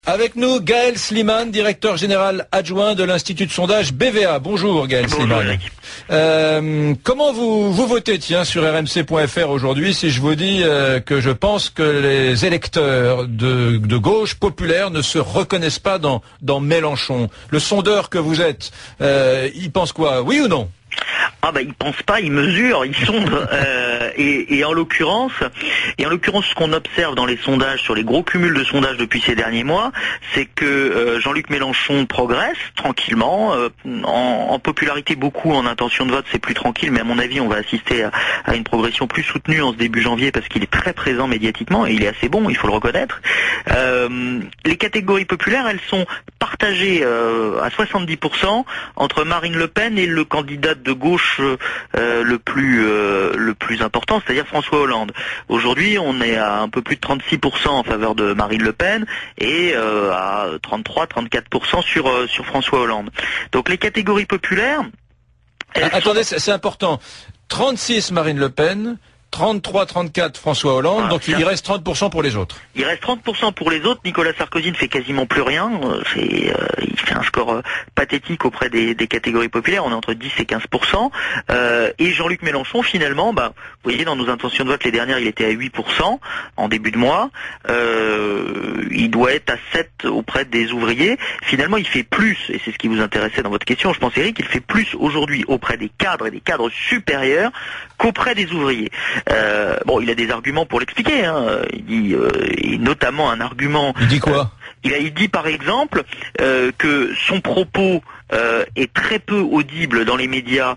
Avec nous, Gaël Slimane, directeur général adjoint de l'Institut de sondage BVA. Bonjour Gaël Slimane. Comment vous votez sur rmc.fr aujourd'hui si je vous dis que je pense que les électeurs de gauche populaire ne se reconnaissent pas dans Mélenchon? Le sondeur que vous êtes, il pense quoi? Oui ou non? Ils pensent pas, ils mesurent, ils sondent. Et en l'occurrence, ce qu'on observe dans les sondages, sur les gros cumuls de sondages depuis ces derniers mois, c'est que Jean-Luc Mélenchon progresse tranquillement, en popularité beaucoup, en intention de vote c'est plus tranquille, mais à mon avis on va assister à une progression plus soutenue en ce début janvier parce qu'il est très présent médiatiquement et il est assez bon, il faut le reconnaître. Les catégories populaires, elles sont partagées à 70% entre Marine Le Pen et le candidat de gauche le plus important, c'est-à-dire François Hollande. Aujourd'hui, on est à un peu plus de 36% en faveur de Marine Le Pen et à 33-34% sur François Hollande. Donc les catégories populaires... Attendez, c'est important. 36 Marine Le Pen, 33-34 François Hollande, donc il reste 30% pour les autres. Il reste 30% pour les autres. Nicolas Sarkozy ne fait quasiment plus rien. Il fait un score pathétique auprès des catégories populaires. On est entre 10 et 15%. Et Jean-Luc Mélenchon, finalement, vous voyez, dans nos intentions de vote, les dernières, il était à 8% en début de mois. Il doit être à 7 auprès des ouvriers. Finalement, il fait plus, et c'est ce qui vous intéressait dans votre question, je pense, Eric, il fait plus aujourd'hui auprès des cadres et des cadres supérieurs qu'auprès des ouvriers. Il a des arguments pour l'expliquer. Il dit, et notamment un argument. Il dit quoi? Il dit par exemple que son propos est très peu audible dans les médias,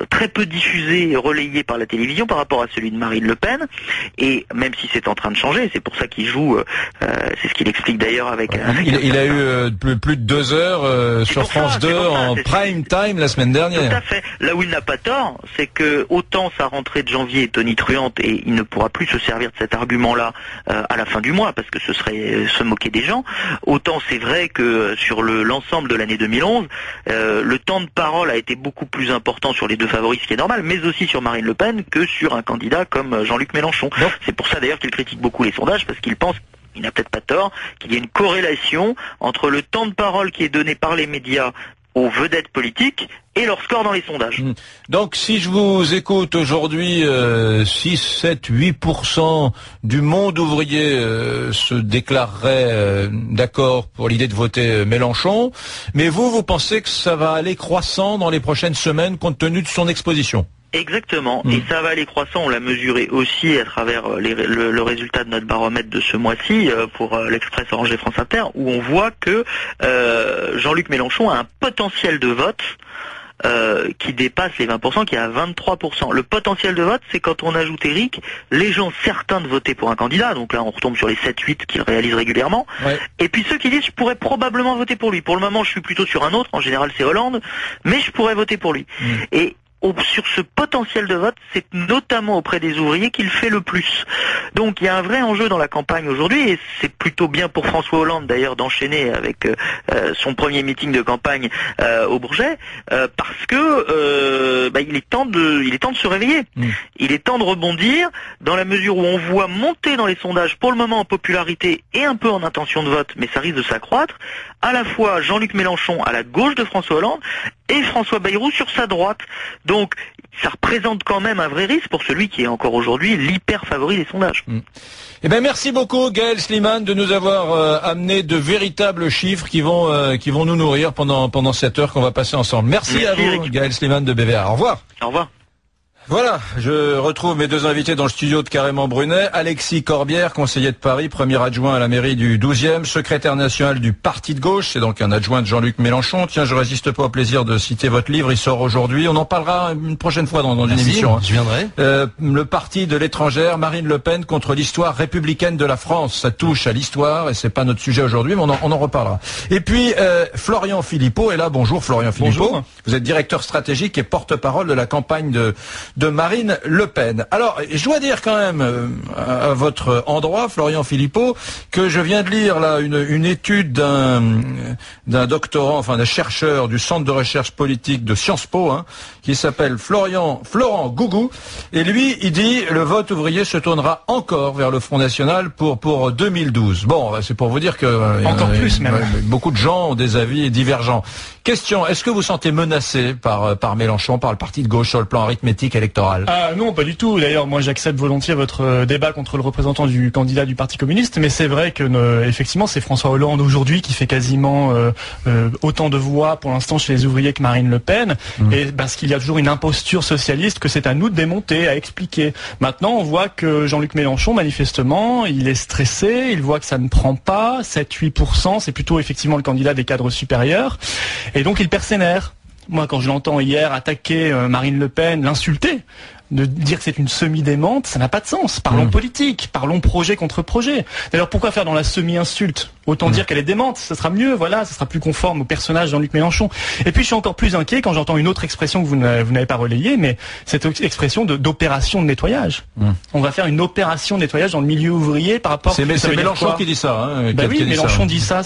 très peu diffusé et relayé par la télévision par rapport à celui de Marine Le Pen, et même si c'est en train de changer, c'est pour ça qu'il joue, c'est ce qu'il explique d'ailleurs avec... Il a eu plus de 2 heures sur France 2 en prime time la semaine dernière. Tout à fait. Là où il n'a pas tort, c'est que autant sa rentrée de janvier est tonitruante et il ne pourra plus se servir de cet argument-là à la fin du mois, parce que ce serait se moquer des gens, autant c'est vrai que sur l'ensemble de l'année 2011, le temps de parole a été beaucoup plus important sur les deux favoris, ce qui est normal, mais aussi sur Marine Le Pen que sur un candidat comme Jean-Luc Mélenchon. C'est pour ça d'ailleurs qu'il critique beaucoup les sondages, parce qu'il pense, il n'a peut-être pas tort, qu'il y a une corrélation entre le temps de parole qui est donné par les médias aux vedettes politiques et leur score dans les sondages. Donc si je vous écoute aujourd'hui, 6, 7, 8% du monde ouvrier se déclarerait d'accord pour l'idée de voter Mélenchon, mais vous pensez que ça va aller croissant dans les prochaines semaines compte tenu de son exposition? Exactement, et ça va aller croissant, on l'a mesuré aussi à travers le résultat de notre baromètre de ce mois-ci pour l'Express Orange et France Inter, où on voit que Jean-Luc Mélenchon a un potentiel de vote qui dépasse les 20%, qui est à 23%. Le potentiel de vote, c'est quand on ajoute, Eric, les gens certains de voter pour un candidat, donc là on retombe sur les 7-8 qu'il réalise régulièrement, et puis ceux qui disent je pourrais probablement voter pour lui. Pour le moment je suis plutôt sur un autre, en général c'est Hollande, mais je pourrais voter pour lui. Et sur ce potentiel de vote, c'est notamment auprès des ouvriers qu'il fait le plus. Donc il y a un vrai enjeu dans la campagne aujourd'hui, et c'est plutôt bien pour François Hollande d'ailleurs d'enchaîner avec son premier meeting de campagne au Bourget, parce que il est temps de se réveiller. Il est temps de rebondir, dans la mesure où on voit monter dans les sondages pour le moment en popularité et un peu en intention de vote, mais ça risque de s'accroître, à la fois Jean-Luc Mélenchon à la gauche de François Hollande et François Bayrou sur sa droite. Donc ça représente quand même un vrai risque pour celui qui est encore aujourd'hui l'hyper favori des sondages. Eh ben merci beaucoup Gaël Slimane de nous avoir amené de véritables chiffres qui vont nous nourrir pendant cette heure qu'on va passer ensemble. Merci à vous Eric. Gaël Slimane de BVA. Au revoir. Au revoir. Voilà, je retrouve mes deux invités dans le studio de Carrément Brunet. Alexis Corbière, conseiller de Paris, premier adjoint à la mairie du 12e, secrétaire national du Parti de gauche, c'est donc un adjoint de Jean-Luc Mélenchon. Tiens, je résiste pas au plaisir de citer votre livre, il sort aujourd'hui. On en parlera une prochaine fois dans une émission. Je viendrai. Le parti de l'étrangère, Marine Le Pen contre l'histoire républicaine de la France. Ça touche à l'histoire et c'est pas notre sujet aujourd'hui, mais on en reparlera. Et puis, Florian Philippot est là. Bonjour Florian Philippot. Bonjour. Vous êtes directeur stratégique et porte-parole de la campagne de Marine Le Pen. Alors, je dois dire quand même, à votre endroit, Florian Philippot, que je viens de lire là une étude d'un doctorant, enfin d'un chercheur du Centre de recherche politique de Sciences Po, qui s'appelle Florent Gougou, et lui, il dit le vote ouvrier se tournera encore vers le Front National pour 2012. Bon, c'est pour vous dire que encore plus même. Beaucoup de gens ont des avis divergents. Question, est-ce que vous sentez menacé par Mélenchon, par le parti de gauche sur le plan arithmétique électoral? Non, pas du tout. D'ailleurs, moi j'accepte volontiers votre débat contre le représentant du candidat du Parti communiste, mais c'est vrai que effectivement c'est François Hollande aujourd'hui qui fait quasiment autant de voix pour l'instant chez les ouvriers que Marine Le Pen, et parce qu'il y a toujours une imposture socialiste que c'est à nous de démonter, à expliquer. Maintenant, on voit que Jean-Luc Mélenchon, manifestement, il est stressé, il voit que ça ne prend pas, 7-8%, c'est plutôt effectivement le candidat des cadres supérieurs, et donc il perd ses nerfs. Moi, quand je l'entends hier attaquer Marine Le Pen, l'insulter, de dire que c'est une semi-démente, ça n'a pas de sens. Parlons politique, parlons projet contre projet. D'ailleurs, pourquoi faire dans la semi-insulte? Autant dire qu'elle est démente, ça sera mieux, voilà, ça sera plus conforme au personnage de Jean-Luc Mélenchon. Et puis je suis encore plus inquiet quand j'entends une autre expression que vous n'avez pas relayée, mais cette expression d'opération de nettoyage. On va faire une opération de nettoyage dans le milieu ouvrier par rapport... C'est Mélenchon qui dit ça. Oui, Mélenchon dit ça,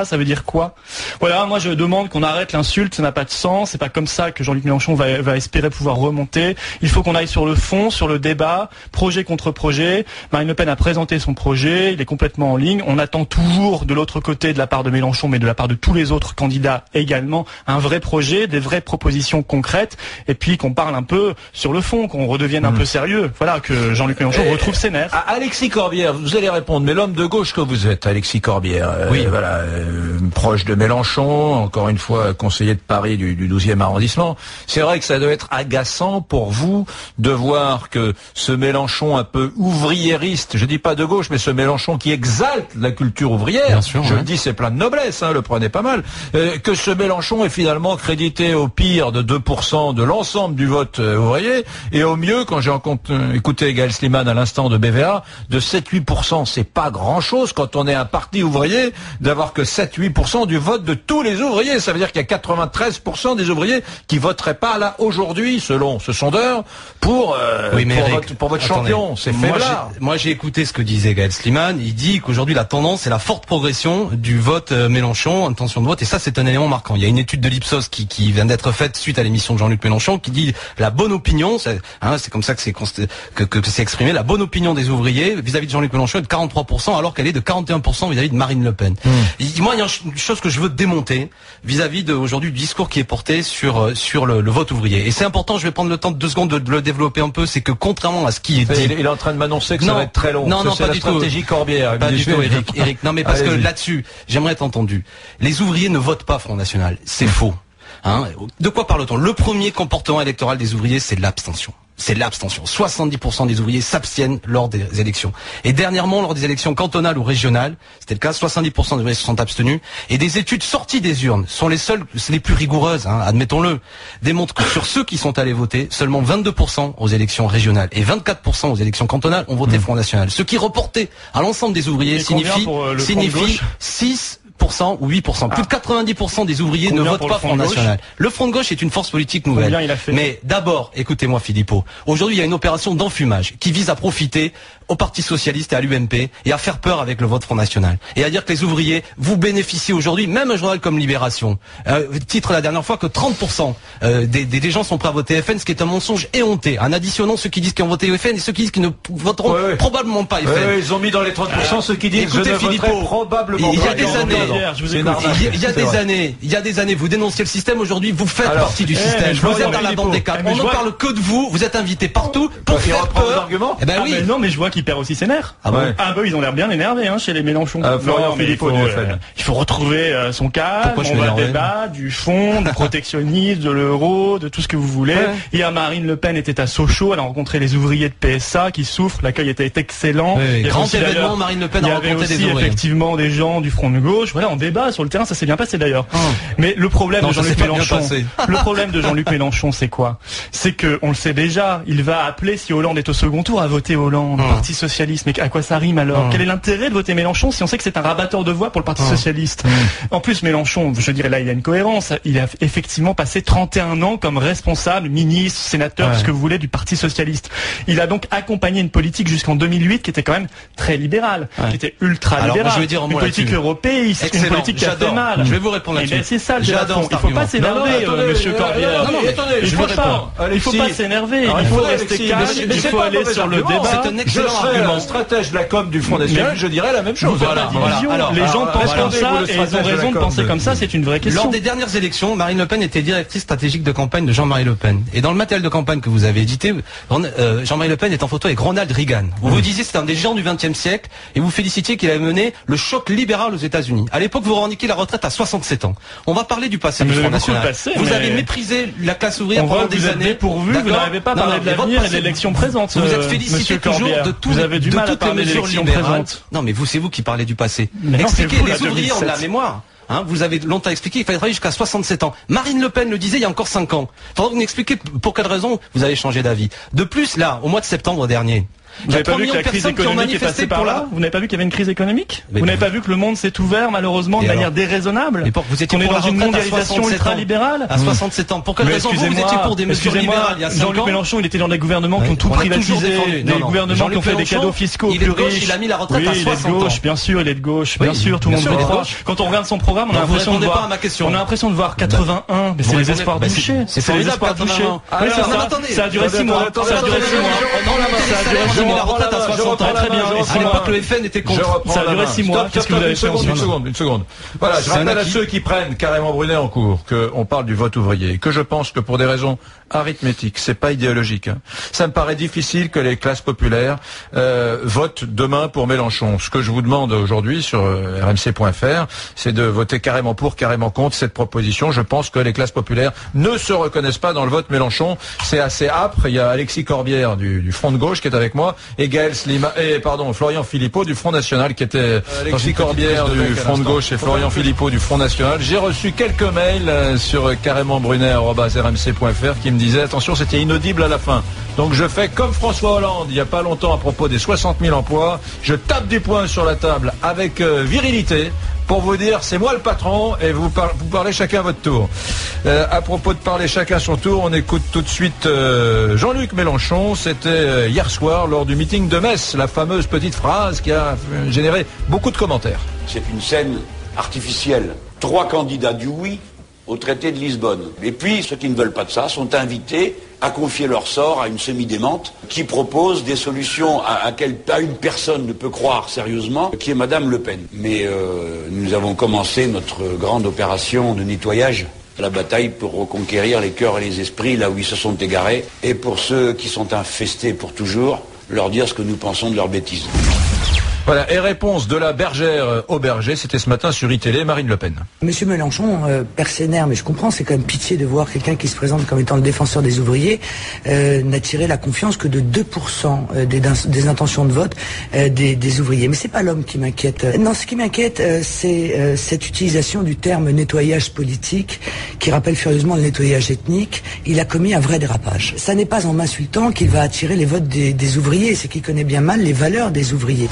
ça veut dire quoi? Voilà, moi je demande qu'on arrête l'insulte, ça n'a pas de sens, c'est pas comme ça que Jean-Luc Mélenchon va espérer pouvoir remonter. Il faut qu'on aille sur le fond, sur le débat, projet contre projet. Marine Le Pen a présenté son projet, il est complètement en ligne. On attend toujours de l'autre côté, de la part de Mélenchon, mais de la part de tous les autres candidats également, un vrai projet, des vraies propositions concrètes, et puis qu'on parle un peu sur le fond, qu'on redevienne un peu sérieux. Voilà, que Jean-Luc Mélenchon retrouve ses nerfs. Alexis Corbière, vous allez répondre, mais l'homme de gauche que vous êtes, Alexis Corbière, oui, voilà, proche de Mélenchon, encore une fois conseiller de Paris du 12e arrondissement. C'est vrai que ça doit être agaçant pour vous de voir que ce Mélenchon un peu ouvriériste, je dis pas de gauche, mais ce Mélenchon qui exalte la culture ouvrière, bien sûr, je le dis, c'est plein de noblesse, le prenez pas mal, que ce Mélenchon est finalement crédité au pire de 2% de l'ensemble du vote ouvrier, et au mieux, quand j'ai écouté Gaël Sliman à l'instant de BVA, de 7-8%. C'est pas grand-chose quand on est un parti ouvrier d'avoir que 7-8% du vote de tous les ouvriers. Ça veut dire qu'il y a 93% des ouvriers qui voteraient pas là aujourd'hui, selon ce sondeur, pour votre champion. C'est faiblard. Moi j'ai écouté ce que disait Gaël Sliman. Il dit qu'aujourd'hui la tendance c'est la forte progression du vote Mélenchon, intention de vote, et ça c'est un élément marquant. Il y a une étude de l'Ipsos qui vient d'être faite suite à l'émission de Jean-Luc Mélenchon qui dit la bonne opinion, c'est comme ça que c'est exprimé, la bonne opinion des ouvriers vis-à-vis de Jean-Luc Mélenchon est de 43% alors qu'elle est de 41% vis-à-vis de Marine Le Pen. Moi il y a une chose que je veux démonter vis-à-vis de aujourd'hui du discours qui est porté sur le vote ouvrier. Et c'est important, je vais prendre le temps de 2 secondes de le développer un peu, c'est que contrairement à ce qui est dit... Il est en train de m'annoncer que ça va être très long. Non, pas du tout. Stratégie Corbière. Pas du tout, Eric. Non, mais parce que là-dessus, j'aimerais être entendu. Les ouvriers ne votent pas Front National. C'est faux. De quoi parle-t-on? Le premier comportement électoral des ouvriers, c'est l'abstention. C'est l'abstention. 70% des ouvriers s'abstiennent lors des élections. Et dernièrement, lors des élections cantonales ou régionales, c'était le cas, 70% des ouvriers se sont abstenus. Et des études sorties des urnes sont les seules, les plus rigoureuses, admettons-le, démontrent que sur ceux qui sont allés voter, seulement 22% aux élections régionales et 24% aux élections cantonales ont voté Front National. Ce qui reporté à l'ensemble des ouvriers signifie 6% ou 8%. Plus de 90% des ouvriers ne votent pas Front National. Le Front de gauche est une force politique nouvelle. Mais d'abord, écoutez-moi Philippot, aujourd'hui il y a une opération d'enfumage qui vise à profiter au Parti Socialiste et à l'UMP et à faire peur avec le vote Front National. Et à dire que les ouvriers, vous bénéficiez aujourd'hui, même un journal comme Libération, titre la dernière fois que 30% des gens sont prêts à voter FN, ce qui est un mensonge éhonté, en additionnant ceux qui disent qu'ils ont voté FN et ceux qui disent qu'ils ne voteront probablement pas FN. Ils ont mis dans les 30% ceux qui disent écoutez, je ne voterai probablement pas. Il y a des années, il y a des années, vous dénonciez le système, aujourd'hui vous faites partie du système. Vous êtes dans la bande des 4. On ne parle que de vous, vous êtes invités partout pour faire peur. Eh ben oui. Non mais je vois qu'il perd aussi ses nerfs. Ils ont l'air bien énervés chez les Mélenchon. Florian Philippot, il faut retrouver son calme, on va débattre du fond, du protectionnisme, de l'euro, de tout ce que vous voulez. Hier Marine Le Pen était à Sochaux, elle a rencontré les ouvriers de PSA qui souffrent, l'accueil était excellent. Grand événement, Marine Le Pen a rencontré des ouvriers. Il y avait aussi effectivement des gens du Front de gauche. vrai en débat sur le terrain, ça s'est bien passé d'ailleurs. Mais le problème de Jean-Luc Mélenchon, le problème de Jean-Luc Mélenchon, c'est quoi? C'est que on le sait déjà, il va appeler, si Hollande est au second tour, à voter Hollande, Parti socialiste. Mais à quoi ça rime alors? Quel est l'intérêt de voter Mélenchon si on sait que c'est un rabatteur de voix pour le Parti socialiste? En plus, Mélenchon, je dirais là, il y a une cohérence. Il a effectivement passé 31 ans comme responsable, ministre, sénateur, ce que vous voulez, du Parti socialiste. Il a donc accompagné une politique jusqu'en 2008 qui était quand même très libérale, qui était ultra libérale. Je vais dire une politique européiste, une politique qui a fait mal. Je vais vous répondre là-dessus. C'est ça le débat. Il faut pas s'énerver, monsieur Corbière. Il faut pas s'énerver. Il faut rester calme. Il faut aller sur le débat. C'est un excellent argument. Stratège de la com du Front National, je dirais la même chose. Alors, les gens pensent comme ça et ils ont raison de penser comme ça. C'est une vraie question. Lors des dernières élections, Marine Le Pen était directrice stratégique de campagne de Jean-Marie Le Pen. Et dans le matériel de campagne que vous avez édité, Jean-Marie Le Pen est en photo avec Ronald Reagan. Vous disiez c'est un des géants du XXe siècle et vous félicitiez qu'il avait mené le choc libéral aux États-Unis. À l'époque, vous revendiquiez la retraite à 67 ans. On va parler du passé du Front National. Vous avez méprisé la classe ouvrière pendant des années. Vous n'arrivez pas à parler de l'avenir et de l'élection présente. Vous êtes félicité toujours de toutes les mesures libérales. Non, mais c'est vous qui parlez du passé. Expliquez, les ouvriers ont de la mémoire. Vous avez longtemps expliqué qu'il fallait travailler jusqu'à 67 ans. Marine Le Pen le disait il y a encore 5 ans. Faudra vous m'expliquer pour quelle raison vous avez changé d'avis. De plus, là, au mois de septembre dernier, vous n'avez pas vu que la crise économique est passée par là? Vous n'avez pas vu qu'il y avait une crise économique? Vous n'avez pas vu que le monde s'est ouvert malheureusement de manière déraisonnable? Vous étiez dans une mondialisation ultra-libérale? À 67 ans. Pour quelle raison vous étiez pour des mesures libérales il y a 5 ans? Jean-Luc Mélenchon, il était dans des gouvernements qui ont tout privatisé, des gouvernements qui ont fait des cadeaux fiscaux aux plus riches. Il a mis la retraite à 60 ans. Il est de gauche, bien sûr, il est de gauche. Bien sûr, tout le monde est de gauche. Quand on regarde son programme, on a l'impression de voir 81, mais c'est les espoirs douchés. C'est les espoirs douchés. Ça a duré 6 mois. Ça a duré 6 mois. Très bien. À l'époque, le FN était contre. Ça a duré 6 mois. Qu'est-ce que vous avez fait ensuite? Une seconde. Voilà, je rappelle à ceux qui prennent carrément Brunet en cours qu'on parle du vote ouvrier, que je pense que pour des raisons arithmétiques, c'est pas idéologique. Ça me paraît difficile que les classes populaires votent demain pour Mélenchon. Ce que je vous demande aujourd'hui sur rmc.fr, c'est de voter carrément pour, carrément contre cette proposition. Je pense que les classes populaires ne se reconnaissent pas dans le vote Mélenchon. C'est assez âpre. Il y a Alexis Corbière du Front de gauche qui est avec moi et Florian Philippot du Front National qui était Alexis Corbière du Front de gauche et Florian Philippot du Front National. J'ai reçu quelques mails sur carrémentbrunet@rmc.fr qui me disaient attention, c'était inaudible à la fin. Donc je fais comme François Hollande il n'y a pas longtemps à propos des 60 000 emplois. Je tape du poing sur la table avec virilité pour vous dire c'est moi le patron et vous parlez chacun à votre tour. À propos de parler chacun à son tour, on écoute tout de suite Jean-Luc Mélenchon. C'était hier soir lors du meeting de Metz, la fameuse petite phrase qui a généré beaucoup de commentaires. C'est une scène artificielle. 3 candidats du oui au traité de Lisbonne. Et puis, ceux qui ne veulent pas de ça sont invités à confier leur sort à une semi-démente qui propose des solutions à une personne ne peut croire sérieusement, qui est Madame Le Pen. Mais nous avons commencé notre grande opération de nettoyage, la bataille pour reconquérir les cœurs et les esprits là où ils se sont égarés, et pour ceux qui sont infestés pour toujours, leur dire ce que nous pensons de leurs bêtises. Voilà, et réponse de la bergère au berger, c'était ce matin sur iTélé, Marine Le Pen. Monsieur Mélenchon, persénère, mais je comprends, c'est quand même pitié de voir quelqu'un qui se présente comme étant le défenseur des ouvriers n'attirer la confiance que de 2% des intentions de vote des ouvriers. Mais c'est pas l'homme qui m'inquiète. Non, ce qui m'inquiète, c'est cette utilisation du terme nettoyage politique qui rappelle furieusement le nettoyage ethnique. Il a commis un vrai dérapage. Ça n'est pas en m'insultant qu'il va attirer les votes des ouvriers, c'est qu'il connaît bien mal les valeurs des ouvriers.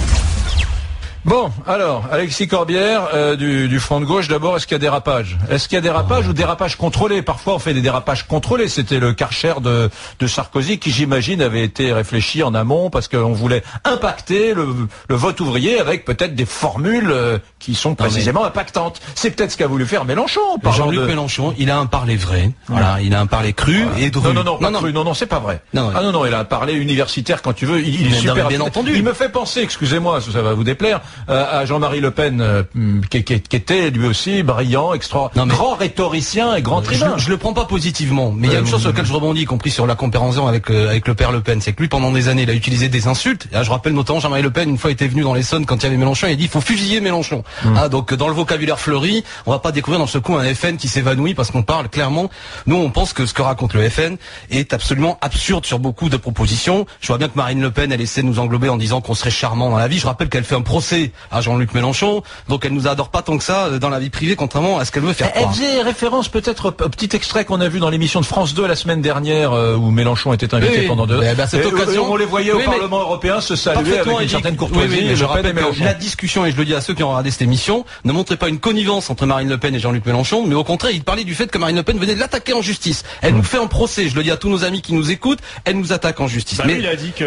Bon, alors, Alexis Corbière du Front de gauche, d'abord, est-ce qu'il y a dérapage? Est-ce qu'il y a dérapage ou dérapage contrôlé? Parfois, on fait des dérapages contrôlés. C'était le Karcher de Sarkozy qui, j'imagine, avait été réfléchi en amont parce qu'on voulait impacter le vote ouvrier avec peut-être des formules qui sont précisément impactantes. C'est peut-être ce qu'a voulu faire Mélenchon. Jean-Luc Mélenchon, il a un parler vrai. Voilà, il a un parler cru et dru. Non, c'est pas vrai. Non, il a un parler universitaire quand tu veux. Il est super. Bien entendu. Il me fait penser, excusez-moi, ça va vous déplaire, à Jean-Marie Le Pen, qui était lui aussi brillant, grand rhétoricien et grand tribun. Je le prends pas positivement, mais il y a une chose sur laquelle je rebondis, y compris sur la comparaison avec le père Le Pen, c'est que lui, pendant des années, il a utilisé des insultes. Et là, je rappelle notamment Jean-Marie Le Pen, une fois était venu dans l'Essonne quand il y avait Mélenchon, il a dit il faut fusiller Mélenchon. Donc dans le vocabulaire fleuri, on va pas découvrir dans ce coup un FN qui s'évanouit parce qu'on parle clairement. Nous, on pense que ce que raconte le FN est absolument absurde sur beaucoup de propositions. Je vois bien que Marine Le Pen, elle essaie de nous englober en disant qu'on serait charmant dans la vie. Je rappelle qu'elle fait un procès plaît à Jean-Luc Mélenchon, donc elle nous adore pas tant que ça dans la vie privée, contrairement à ce qu'elle veut faire croire. Elle faisait référence peut-être au petit extrait qu'on a vu dans l'émission de France 2 la semaine dernière, où Mélenchon était invité pendant 2 heures. Cette occasion, on les voyait au Parlement européen se saluer avec une certaine courtoisie. Mais je rappelle que la discussion, et je le dis à ceux qui ont regardé cette émission, ne montrait pas une connivence entre Marine Le Pen et Jean-Luc Mélenchon, mais au contraire, il parlait du fait que Marine Le Pen venait de l'attaquer en justice. Elle nous fait un procès, je le dis à tous nos amis qui nous écoutent, elle nous attaque en justice. Mais il a dit que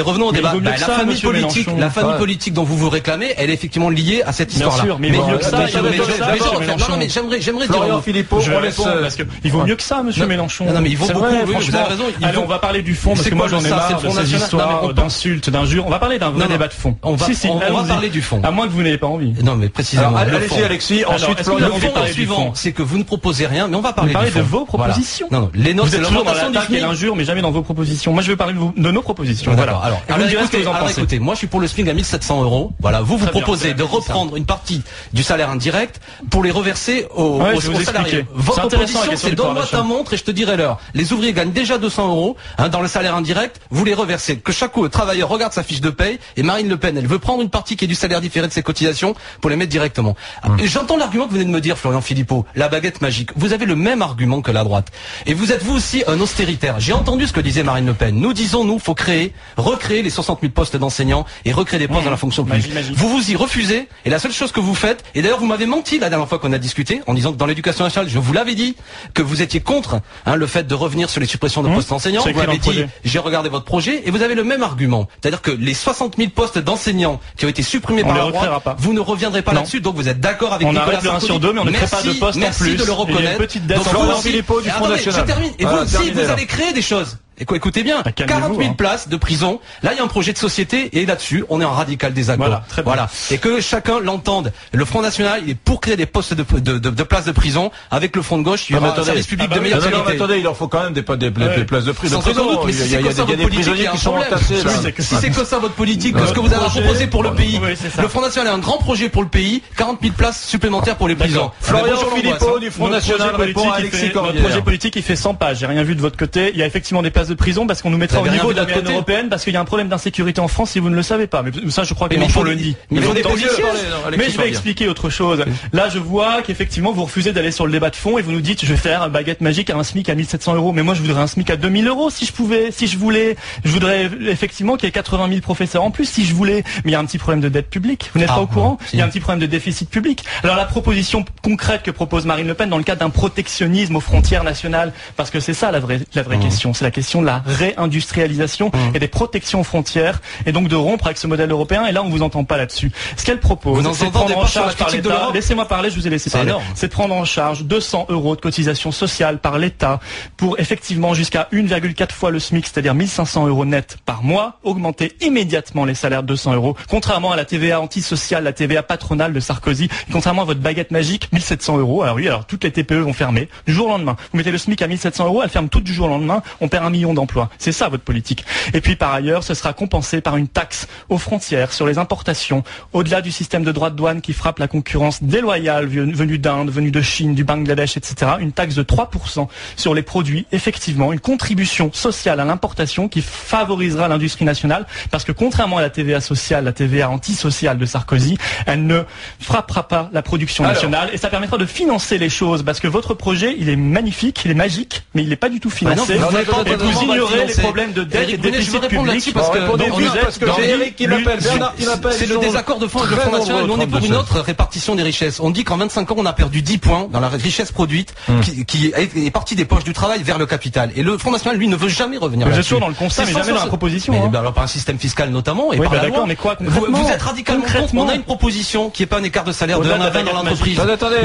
revenons au débat. La famille politique dont vous vous réclamez, elle est effectivement liée à cette histoire-là. Mais il vaut mieux que ça. J'aimerais dire. Florian Philippot, parce que il vaut mieux que ça, monsieur Mélenchon. Non, mais il vaut beaucoup. Vous avez raison. Allez, on va parler du fond, parce que moi j'en ai marre de ces histoires d'insultes, d'injures. On va parler d'un vrai débat de fond. On va parler du fond. À moins que vous n'ayez pas envie. Non, mais précisément. Allez-y, Alexis. Ensuite, le fond suivant, c'est que vous ne proposez rien, mais on va parler de vos propositions. Non, les nôtres, c'est l'augmentation du SMIC et l'injure, mais jamais dans vos propositions. Moi, je veux parler de nos propositions. Voilà. Alors, écoutez, moi, je suis pour le SMIC à 1700 €. Voilà, vous proposez de reprendre une partie du salaire indirect pour les reverser aux salariés. Votre proposition, c'est donne-moi ta montre et je te dirai l'heure. Les ouvriers gagnent déjà 200 € dans le salaire indirect. Vous les reversez. Que chaque travailleur regarde sa fiche de paye. Et Marine Le Pen, elle veut prendre une partie qui est du salaire différé de ses cotisations pour les mettre directement. J'entends l'argument que vous venez de me dire, Florian Philippot, la baguette magique. Vous avez le même argument que la droite. Et vous êtes vous aussi un austéritaire. J'ai entendu ce que disait Marine Le Pen. Nous disons, faut recréer les 60 000 postes d'enseignants et recréer des postes dans la fonction publique. Vous vous y refusez. Et la seule chose que vous faites, et d'ailleurs vous m'avez menti la dernière fois qu'on a discuté, en disant que dans l'éducation nationale, je vous l'avais dit, que vous étiez contre le fait de revenir sur les suppressions de postes d'enseignants. Vous avez dit, j'ai regardé votre projet, et vous avez le même argument. C'est-à-dire que les 60 000 postes d'enseignants qui ont été supprimés par la droite, vous ne reviendrez pas là-dessus, donc vous êtes d'accord avec Nicolas Sarkozy. On arrête le 1 sur 2, mais on ne crée pas de postes en plus. Merci de le reconnaître. Florian Philippot du Front National. Je termine. Et vous aussi, vous allez créer des choses. Écoutez bien, 40 000 places de prison. Là, il y a un projet de société et là-dessus, on est en radical désaccord. Voilà. Et que chacun l'entende. Le Front National, il est pour créer des postes de places de prison. Avec le Front de gauche, il y aura un service public de meilleure qualité. Attendez, il leur faut quand même des places de prison. Il y a des prisonniers qui sont entassés. Si c'est que ça votre politique, ce que vous avez proposé pour le pays, le Front National a un grand projet pour le pays, 40 000 places supplémentaires pour les prisons. Florian Philippot du Front National répond à Alexis Corbière. Notre projet politique, il fait 100 pages. J'ai rien vu de votre côté. Il y a effectivement des places de prison parce qu'on nous mettra au niveau de la Union européenne parce qu'il y a un problème d'insécurité en France si vous ne le savez pas. Mais ça, je crois que Mélenchon le dit. Mais je vais expliquer autre chose. Là, je vois qu'effectivement, vous refusez d'aller sur le débat de fond et vous nous dites, je vais faire une baguette magique à un SMIC à 1700 €. Mais moi, je voudrais un SMIC à 2000 € si je pouvais, si je voulais. Je voudrais effectivement qu'il y ait 80 000 professeurs en plus si je voulais. Mais il y a un petit problème de dette publique. Vous n'êtes pas au courant? Il y a un petit problème de déficit public. Alors la proposition concrète que propose Marine Le Pen dans le cadre d'un protectionnisme aux frontières nationales, parce que c'est ça la vraie question, c'est la question de la réindustrialisation et des protections aux frontières, et donc de rompre avec ce modèle européen. Et là, on vous entend pas là-dessus. Ce qu'elle propose, c'est de prendre en charge par l'État. Laissez-moi parler, je vous ai laissé parler. C'est de prendre en charge 200 € de cotisation sociale par l'État pour effectivement jusqu'à 1,4 fois le SMIC, c'est-à-dire 1500 € net par mois, augmenter immédiatement les salaires de 200 €, contrairement à la TVA antisociale, la TVA patronale de Sarkozy, contrairement à votre baguette magique, 1700 €. Alors oui, alors toutes les TPE vont fermer du jour au lendemain. Vous mettez le SMIC à 1700 €, elles ferment toutes du jour au lendemain, on perd 1 million d'emplois. C'est ça votre politique. Et puis par ailleurs, ce sera compensé par une taxe aux frontières sur les importations, au-delà du système de droits de douane qui frappe la concurrence déloyale venue d'Inde, venue de Chine, du Bangladesh, etc. Une taxe de 3% sur les produits, effectivement, une contribution sociale à l'importation qui favorisera l'industrie nationale, parce que contrairement à la TVA sociale, la TVA antisociale de Sarkozy, elle ne frappera pas la production nationale, et ça permettra de financer les choses, parce que votre projet, il est magnifique, il est magique, mais il n'est pas du tout financé. Et vous ignorez les problèmes de dette et de déficit public, parce que Eric qui m'appelle, Bernard qui m'appelle. C'est le désaccord de fond avec le Front National. Nous, on est pour une autre répartition des richesses. On dit qu'en 25 ans, on a perdu 10 points dans la richesse produite qui est partie des poches du travail vers le capital. Et le Front National, lui, ne veut jamais revenir là-dessus. Vous êtes sûr dans le constat, mais jamais dans la proposition. Alors par un système fiscal notamment, et par la loi. Mais quoi, vous êtes radicalement contre. On a une proposition qui est pas un écart de salaire de 1 à 20 dans l'entreprise. Attendez,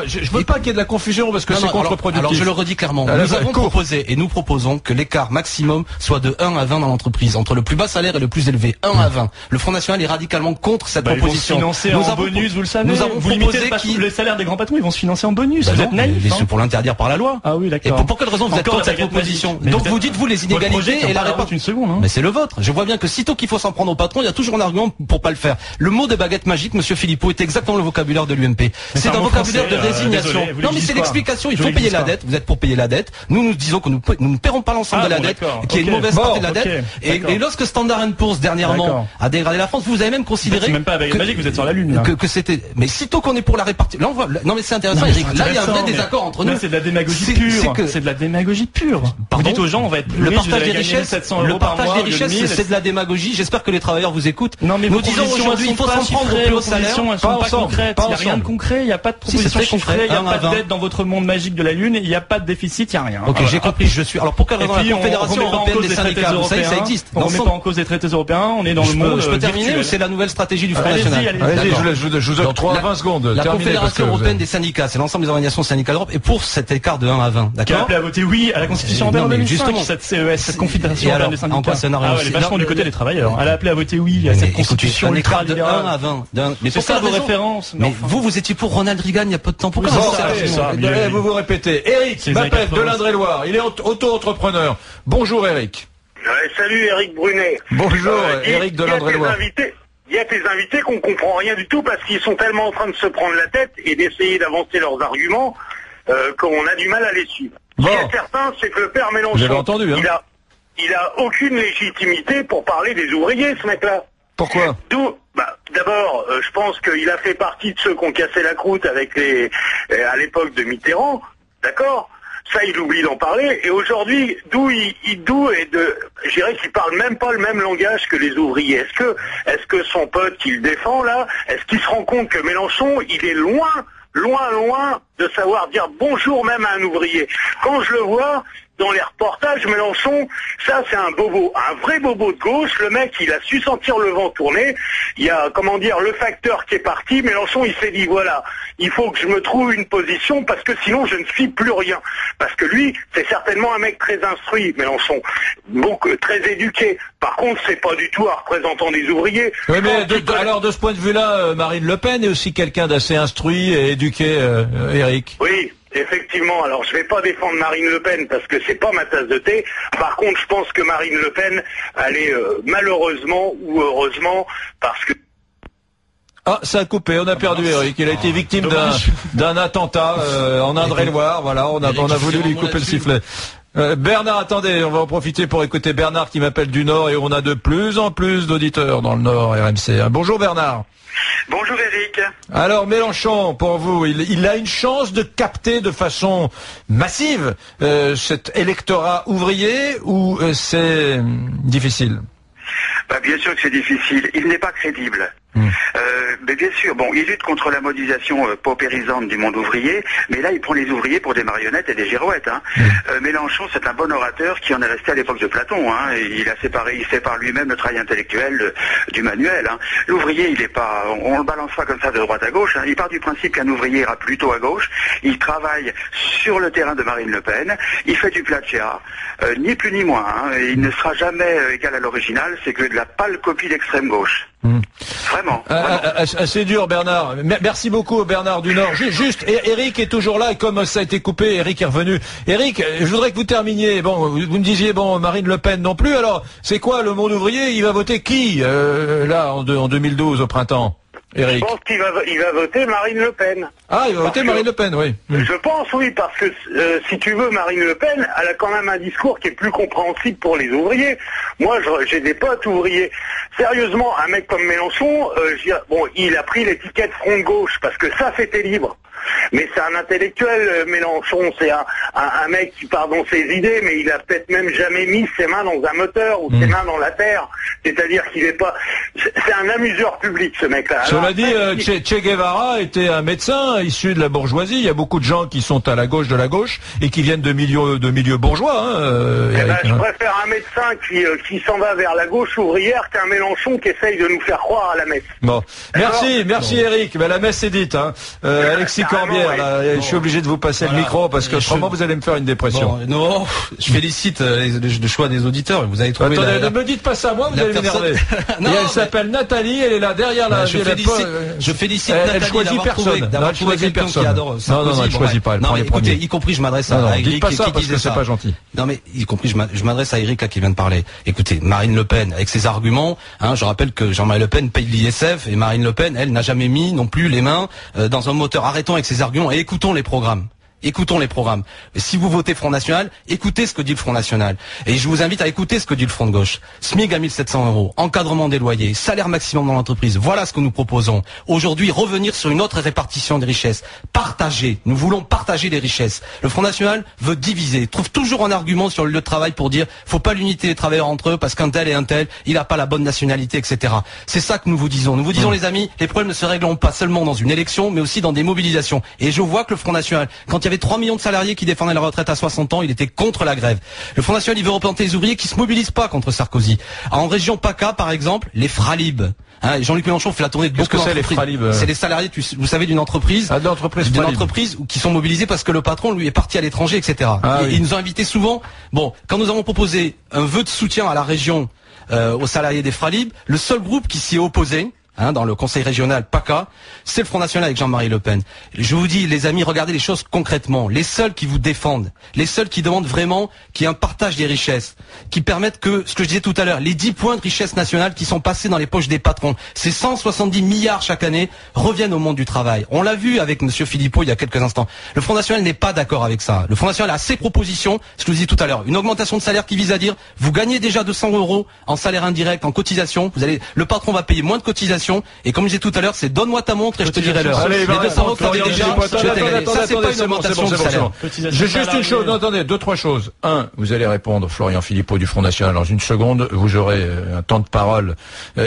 je veux pas qu'il y ait de la confusion parce que c'est contre-productif. Alors je le redis clairement. Nous avons proposé et nous proposons que l'écart maximum soit de 1 à 20 dans l'entreprise, entre le plus bas salaire et le plus élevé. 1 à 20. Le Front National est radicalement contre cette proposition. Ils vont se financer en bonus, vous le savez. Nous avons proposé les salaires des grands patrons, ils vont se financer en bonus. Vous êtes naïfs. C'est pour l'interdire par la loi. Ah oui, d'accord. Et pour quelle raison vous êtes contre cette proposition? Donc vous dites vous les inégalités et la répartition. Une seconde. Mais c'est le vôtre. Je vois bien que sitôt qu'il faut s'en prendre au patron, il y a toujours un argument pour pas le faire. Le mot de baguette magique, monsieur Philippot, est exactement le vocabulaire de l'UMP. C'est un vocabulaire de résignation. Non mais c'est l'explication. Il faut payer la dette. Vous êtes pour payer la dette. Nous disons que nous ne paierons pas l'ensemble l'ensemble de la dette, qui est une mauvaise partie de la dette. Et lorsque Standard & Poor's dernièrement a dégradé la France, vous avez même considéré même pas avec magique, vous êtes sur la lune. Que c'était. Mais sitôt qu'on est pour la répartition, là on voit. Non mais c'est intéressant, Eric. Là il y a un vrai désaccord entre nous. C'est de la démagogie pure. C'est de la démagogie pure. Vous dites aux gens, on va être le partage des richesses. Le partage des richesses, c'est de la démagogie. J'espère que les travailleurs vous écoutent. Non mais nous disons aujourd'hui, il faut s'en prendre au plus haut salaire. Elles sont pas concrètes. Il n'y a rien de concret. Il n'y a pas de proposition concrète. Il n'y a pas de dette dans votre monde magique de la lune. Il n'y a pas de déficit. Il n'y a rien. Ok, j'ai compris. Je suis. Alors pour quelle raison la Confédération européenne des syndicats, vous savez, ça existe. On ne remet pas en cause les traités européens. On est dans le monde. Je peux terminer ou c'est la nouvelle stratégie du Front National? Allez-y, je vous octroie 20 secondes. La Confédération européenne des syndicats, c'est l'ensemble des organisations syndicales d'Europe, et pour cet écart de 1 à 20, d'accord? Qui a appelé à voter oui à la Constitution européenne en 2005, cette CES, cette Confédération européenne des syndicats. Elle est vachement du côté des travailleurs. Elle a appelé à voter oui à cette Constitution ultra-libérale. Un à 20. Mais c'est ça vos références. Mais vous étiez pour Ronald Reagan il y a peu de temps. Pourquoi vous vous répétez? Eric m'appelle de l'Indre-et-Loire. Il est auto-entrepreneur. Bonjour Eric. Salut Eric Brunet. Bonjour Eric de l'Indre-et-Loire. Il y a tes invités qu'on comprend rien du tout parce qu'ils sont tellement en train de se prendre la tête et d'essayer d'avancer leurs arguments qu'on a du mal à les suivre. Ce qui est certain, c'est que le père Mélenchon, entendu, hein. il a aucune légitimité pour parler des ouvriers, ce mec-là. Pourquoi? D'abord, je pense qu'il a fait partie de ceux qui ont cassé la croûte avec à l'époque de Mitterrand, d'accord? Ça, il oublie d'en parler. Et aujourd'hui, je dirais qu'il parle même pas le même langage que les ouvriers. Est-ce que son pote qu'il défend là, est-ce qu'il se rend compte que Mélenchon, il est loin de savoir dire bonjour même à un ouvrier? Quand je le vois dans les reportages, Mélenchon, ça c'est un bobo, un vrai bobo de gauche. Le mec, il a su sentir le vent tourner. Il y a, le facteur qui est parti. Mélenchon, il s'est dit, voilà, il faut que je me trouve une position parce que sinon je ne suis plus rien. Parce que lui, c'est certainement un mec très instruit, Mélenchon, très éduqué. Par contre, c'est pas du tout un représentant des ouvriers. Oui, mais alors de ce point de vue-là, Marine Le Pen est aussi quelqu'un d'assez instruit et éduqué, Eric. Oui. Effectivement, alors je vais pas défendre Marine Le Pen parce que c'est pas ma tasse de thé. Par contre, je pense que Marine Le Pen, elle est malheureusement ou heureusement parce que... Ah, ça a coupé, on a perdu Eric. Il a été victime d'un attentat en Indre-et-Loire. Voilà, on a voulu lui couper le sifflet. Bernard, attendez, on va en profiter pour écouter Bernard qui m'appelle du Nord et on a de plus en plus d'auditeurs dans le Nord RMC. Bonjour Bernard. Bonjour Eric. Alors Mélenchon, pour vous, il a une chance de capter de façon massive cet électorat ouvrier ou c'est difficile? Bien sûr que c'est difficile. Il n'est pas crédible. Mais bien sûr, il lutte contre la modisation paupérisante du monde ouvrier, mais là il prend les ouvriers pour des marionnettes et des girouettes. Mélenchon, c'est un bon orateur qui en est resté à l'époque de Platon. Il sépare lui-même le travail intellectuel du manuel. L'ouvrier, il est pas, on le balance pas comme ça de droite à gauche. Il part du principe qu'un ouvrier ira plutôt à gauche. Il travaille sur le terrain de Marine Le Pen. Il fait du plagiat, ni plus ni moins. Il ne sera jamais égal à l'original. C'est que de la pâle copie d'extrême gauche. Vraiment. C'est dur Bernard. Merci beaucoup Bernard du Nord. Juste, Eric est toujours là et comme ça a été coupé, Eric est revenu. Eric, je voudrais que vous terminiez. Vous me disiez Marine Le Pen non plus. Alors, c'est quoi le monde ouvrier? Il va voter qui là en 2012 au printemps? Eric. Je pense qu'il va voter Marine Le Pen. Ah, il va voter Marine Le Pen, oui. Je pense, oui, parce que si tu veux, Marine Le Pen, elle a quand même un discours qui est plus compréhensible pour les ouvriers. Moi, j'ai des potes ouvriers. Sérieusement, un mec comme Mélenchon, il a pris l'étiquette front de gauche, parce que ça, c'était libre. Mais c'est un intellectuel, Mélenchon, c'est un mec qui part dans ses idées, mais il a peut-être même jamais mis ses mains dans un moteur ou ses mains dans la terre. C'est-à-dire qu'il est pas... C'est un amuseur public, ce mec-là. Cela dit, Che Guevara était un médecin issu de la bourgeoisie. Il y a beaucoup de gens qui sont à la gauche de la gauche et qui viennent de milieux bourgeois. Je préfère un médecin qui s'en va vers la gauche ouvrière qu'un Mélenchon qui essaye de nous faire croire à la messe. Bon, merci Eric. La messe est dite. Alexis Corbière, là, je suis obligé de vous passer le micro parce que autrement vous allez me faire une dépression. Non, je félicite le choix des auditeurs. Vous avez trouvé. Attendez, ne me dites pas ça, moi vous allez m'énerver. Elle s'appelle Nathalie, elle est là derrière la. Je félicite Nathalie. Elle choisit personne. D'avoir trouvé quelqu'un qui adore. Non, elle choisit pas. Elle prend les premiers. Y compris, je m'adresse à Eric. Dites pas ça parce que c'est pas gentil. Non mais y compris, je m'adresse à Eric qui vient de parler. Écoutez, Marine Le Pen avec ses arguments. Je rappelle que Jean-Marie Le Pen paye l'ISF et Marine Le Pen, elle n'a jamais mis non plus les mains dans un moteur. Arrêtons avec ses arguments et écoutons les programmes. écoutons les programmes. Si vous votez Front National, écoutez ce que dit le Front National. Et je vous invite à écouter ce que dit le Front de gauche. SMIC à 1700 €, encadrement des loyers, salaire maximum dans l'entreprise. Voilà ce que nous proposons. Aujourd'hui, revenir sur une autre répartition des richesses. Partager. Nous voulons partager les richesses. Le Front National veut diviser. Trouve toujours un argument sur le lieu de travail pour dire faut pas l'unité des travailleurs entre eux parce qu'un tel et un tel, il n'a pas la bonne nationalité, etc. C'est ça que nous vous disons. Nous vous disons, les amis, les problèmes ne se régleront pas seulement dans une élection, mais aussi dans des mobilisations. Et je vois que le Front National, quand il y avait 3 millions de salariés qui défendaient la retraite à 60 ans, il était contre la grève. Le Front National, il veut représenter les ouvriers qui se mobilisent pas contre Sarkozy. En région PACA, par exemple, les Fralib. Jean-Luc Mélenchon fait la tournée de beaucoup d'entreprises. C'est les salariés, vous savez, d'une entreprise, qui sont mobilisés parce que le patron, lui, est parti à l'étranger, etc. Ils nous ont invités souvent. Bon, quand nous avons proposé un vœu de soutien à la région aux salariés des Fralib, le seul groupe qui s'y est opposé, dans le conseil régional PACA, c'est le Front National avec Jean-Marie Le Pen. Je vous dis, les amis, regardez les choses concrètement. Les seuls qui vous défendent, les seuls qui demandent vraiment qu'il y ait un partage des richesses, qui permettent que, ce que je disais tout à l'heure, les 10 points de richesse nationale qui sont passés dans les poches des patrons, ces 170 milliards chaque année, reviennent au monde du travail. On l'a vu avec monsieur Philippot il y a quelques instants. Le Front National n'est pas d'accord avec ça. Le Front National a ses propositions, ce que je vous disais tout à l'heure. Une augmentation de salaire qui vise à dire, vous gagnez déjà 200 € en salaire indirect, en cotisation, le patron va payer moins de cotisation. Et comme je disais tout à l'heure, c'est donne-moi ta montre et je te dirai l'heure. Les 200 € que déjà, ça c'est pas une augmentation de salaire. J'ai juste une chose, attendez, 2-3 choses. Un, vous allez répondre, Florian Philippot du Front National, dans une seconde, vous aurez un temps de parole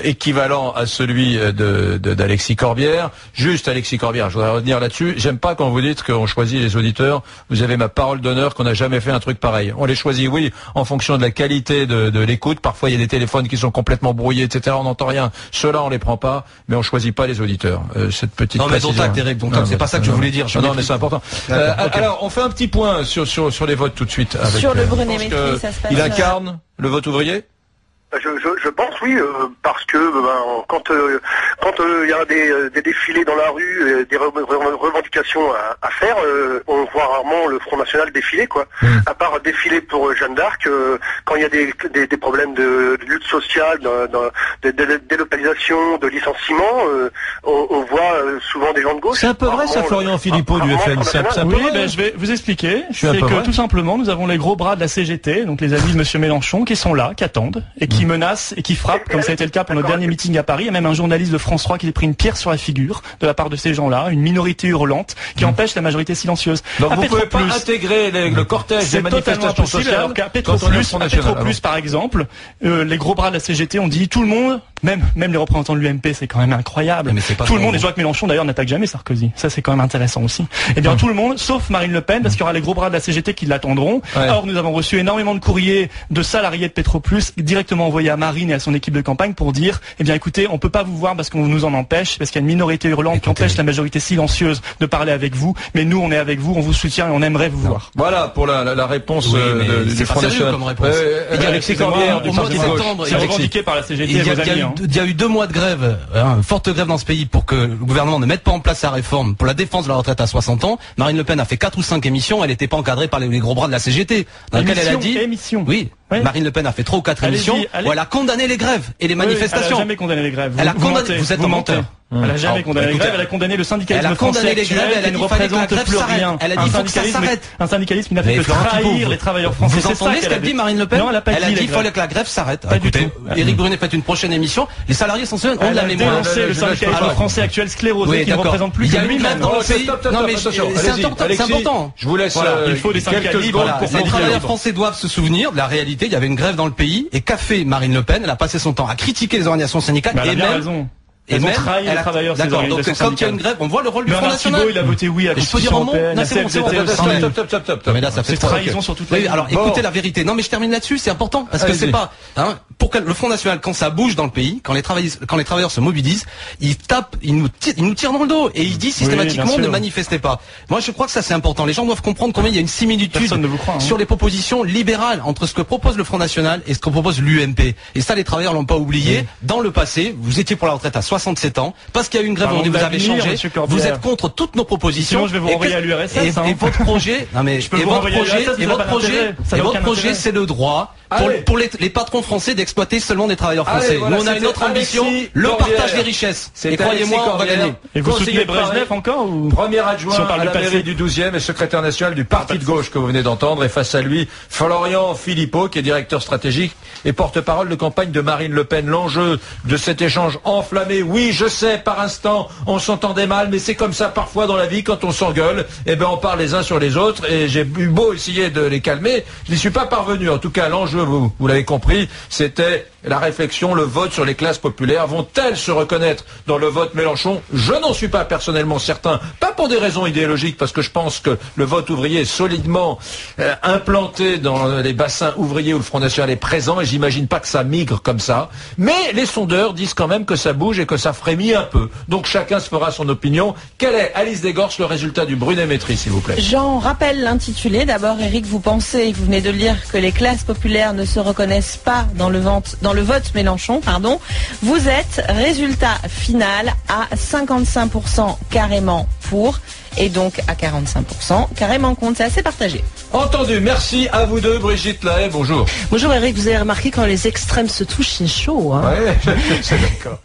équivalent à celui d'Alexis Corbière. Juste Alexis Corbière, je voudrais revenir là-dessus. J'aime pas quand vous dites qu'on choisit les auditeurs. Vous avez ma parole d'honneur qu'on n'a jamais fait un truc pareil. On les choisit, oui, en fonction de la qualité de l'écoute. Parfois, il y a des téléphones qui sont complètement brouillés, etc. On n'entend rien. Ceux-là, on les prend pas. Mais on choisit pas les auditeurs. Cette petite précision. Non, mais Eric, c'est pas ça que je voulais dire. Non, mais c'est important. Alors, on fait un petit point sur les votes tout de suite. Avec, sur le Brunet-Métry, ça se passe. Il incarne le vote ouvrier? Je pense oui, parce que quand il y a des défilés dans la rue, des revendications à faire, on voit rarement le Front National défiler, quoi. À part défiler pour Jeanne d'Arc, quand il y a des problèmes de lutte sociale, de délocalisation, de licenciement, on voit souvent des gens de gauche. C'est un peu vrai ça, Florian Philippot du FN. Je vais vous expliquer. C'est que tout simplement, nous avons les gros bras de la CGT, donc les amis de monsieur Mélenchon, qui sont là, qui attendent et qui menacent et qui frappent, comme ça a été le cas pour notre dernier meeting à Paris. Il y a même un journaliste de France 3 qui s'est pris une pierre sur la figure de la part de ces gens-là, une minorité hurlante qui empêche la majorité silencieuse. Donc vous ne pouvez pas intégrer le cortège des manifestations sociales. Alors qu'à Petroplus, par exemple, les gros bras de la CGT ont dit tout le monde, même les représentants de l'UMP, c'est quand même incroyable. Tout le monde, et je vois que Mélenchon d'ailleurs n'attaque jamais Sarkozy. Ça c'est quand même intéressant aussi. Eh bien tout le monde, sauf Marine Le Pen, parce qu'il y aura les gros bras de la CGT qui l'attendront. Or nous avons reçu énormément de courriers de salariés de Petroplus directement envoyés à Marine et à son équipe de campagne pour dire, eh bien écoutez, on peut pas vous voir parce qu'on nous en empêche, parce qu'il y a une minorité hurlante qui empêche la majorité silencieuse de parler avec vous, mais nous on est avec vous, on vous soutient et on aimerait vous voir. Voilà pour la réponse du Front National. Il y a Alexis Corbière du Parti septembre, c'est revendiqué par la CGT. Il y a eu 2 mois de grève, forte grève dans ce pays pour que le gouvernement ne mette pas en place sa réforme pour la défense de la retraite à 60 ans. Marine Le Pen a fait 4 ou 5 émissions, elle n'était pas encadrée par les gros bras de la CGT, dans lesquelles elle a dit, oui. Marine Le Pen a fait 3 ou 4 émissions où elle a condamné les grèves et les manifestations. Elle a jamais condamné les grèves. Elle a condamné. Vous êtes un menteur. Elle a jamais condamné les grèves. Elle a condamné le syndicalisme français actuel. Elle ne représente plus rien. Elle a dit faut que ça s'arrête. Un syndicalisme qui n'a fait que trahir les travailleurs français. Vous entendez ce qu'a dit Marine Le Pen? Non, elle a pas dit. Elle a dit qu'il fallait que la grève s'arrête. Écoutez, Éric Brunet fait une prochaine émission. Les salariés sont seuls. On a les moyens. dénoncé le syndicalisme français actuel sclérosé qui ne représente plus que lui-même dans le pays. Non mais c'est important. Je vous laisse. Il faut des syndicats libres. Les travailleurs français doivent se souvenir de la réalité. Il y avait une grève dans le pays et qu'a fait Marine Le Pen? Elle a passé son temps à critiquer les organisations syndicales et même. Elles ont trahi les travailleurs. D'accord, donc quand il y a une grève, on voit le rôle du Front National. Il a voté oui à la Constitution européenne. Stop. Mais là, ça fait trahison sur toute la ligne. Alors, écoutez la vérité. Non, mais je termine là-dessus, c'est important. Parce que c'est pas, pour que le Front National, quand ça bouge dans le pays, quand les travailleurs se mobilisent, ils nous tirent dans le dos. Et ils disent systématiquement ne manifestez pas. Moi, je crois que ça, c'est important. Les gens doivent comprendre combien il y a une similitude sur les propositions libérales entre ce que propose le Front National et ce que propose l'UMP. Et ça, les travailleurs l'ont pas oublié. Dans le passé, vous étiez pour la retraite à 67 ans, parce qu'il y a eu une grève où vous avez changé, vous êtes contre toutes nos propositions. Sinon, je vais vous renvoyer à l'URSS. Et votre projet, c'est le droit. pour les patrons français d'exploiter seulement des travailleurs français. Voilà, nous, on a une autre ambition, le partage des richesses. Et croyez-moi, on va gagner. Et vous soutenez Brejnev encore ou... Premier adjoint à la mairie du 12e et secrétaire national du Parti de gauche que vous venez d'entendre. Et face à lui, Florian Philippot, qui est directeur stratégique et porte-parole de campagne de Marine Le Pen. L'enjeu de cet échange enflammé, oui, je sais, par instant, on s'entendait mal, mais c'est comme ça parfois dans la vie, quand on s'engueule, eh ben on parle les uns sur les autres, et j'ai eu beau essayer de les calmer, je n'y suis pas parvenu. En tout cas, l'enjeu, vous l'avez compris, c'était la réflexion, le vote sur les classes populaires. Vont-elles se reconnaître dans le vote Mélenchon? Je n'en suis pas personnellement certain, pas pour des raisons idéologiques, parce que je pense que le vote ouvrier est solidement implanté dans les bassins ouvriers où le Front National est présent, et j'imagine pas que ça migre comme ça. Mais les sondeurs disent quand même que ça bouge et que ça frémit un peu. Donc chacun se fera son opinion. Quel est, Alice Desgorces, le résultat du Brunet-Métry, s'il vous plaît? J'en rappelle l'intitulé. D'abord, Eric, vous venez de lire que les classes populaires ne se reconnaissent pas dans le vote Mélenchon, pardon. Vous êtes, résultat final, à 55% carrément pour, et donc à 45% carrément contre. C'est assez partagé. Entendu. Merci à vous deux. Brigitte Lahaye, bonjour. Bonjour Eric, vous avez remarqué quand les extrêmes se touchent, c'est chaud. Hein. Ouais, c'est d'accord.